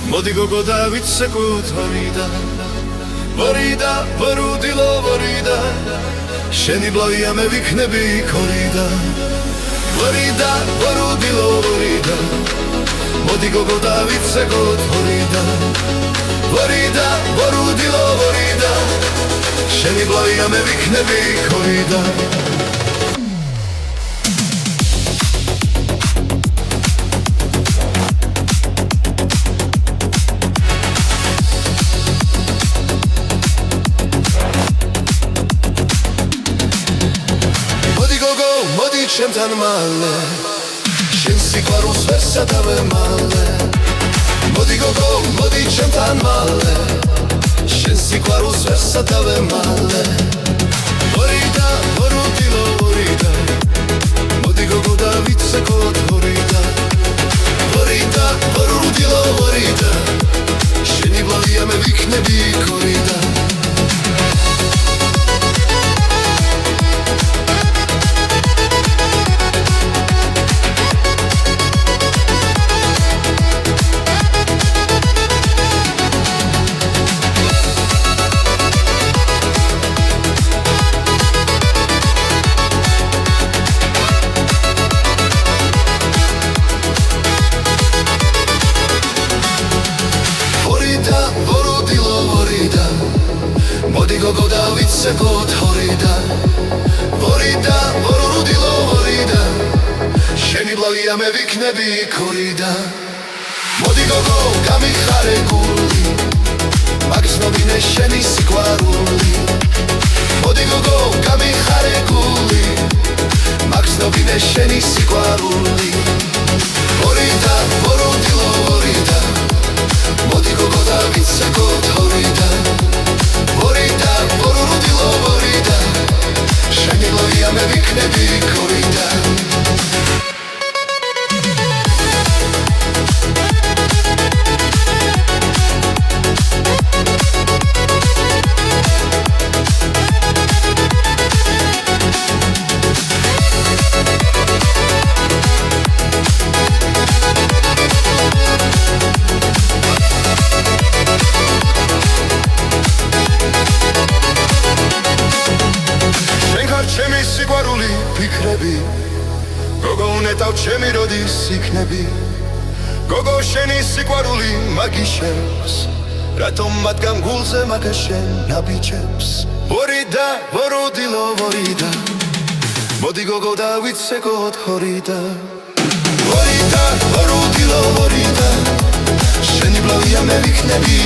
მოდი გოგო დავიცეკოთ ვორიდა ვორუდილო ვორიდა შენი ბლავია მე ვიქნები ქორიდა ვორიდა ვორუდილო ვორიდა მოდი გოგო დავიცეკოთ ვორიდა ვორუდილო ვორიდა შენი ბლავია მე ვიქნები ქორიდა ჩემთან მალე შენ სიყვარულს ვერ სადავე მალე მოდი გოგო მოდი ჩემთან მალე შენ სიყვარულს ვერ სადავე მალე ვორიდა ვორუდილო ვორიდა მოდი გოგო დავიცეკოთ ვორიდა ვორუდილო ვორიდა შენი ბლავია მე ვიქნები ქორიდა გოგო დავიცეკოთ ვორიდა ვორუდილო ვორიდა შენი ბლავია მე ვიქნები ქორიდა მოდი გოგო გამიხარე გული მაგცნობინე შენი სიყვარული მოდი გოგო გამიხარე გული მაგცნობინე შენი სიყვარული ვორიდა ვორუდილო ვორიდა მოდი გოგო დავიცეკოთ ვორიდა ვორუდილო ვორიდა შენი ბლავია მე ვიქნები ქორიდა ჩემი სიყვარული ფიქრები გოგო უნეტავ ჩემი როდის იქნები გოგო შენი სიყვარული მაგიშებს რატომ მათგან გულზე მაგა შენ ნაბიჯებს ვორიდა ვორუდილო ვორიდა მოდი გოგო დავიცეკოთ ვორიდა ვორუდილო ვორიდა შენი ბლავია მე ვიქნები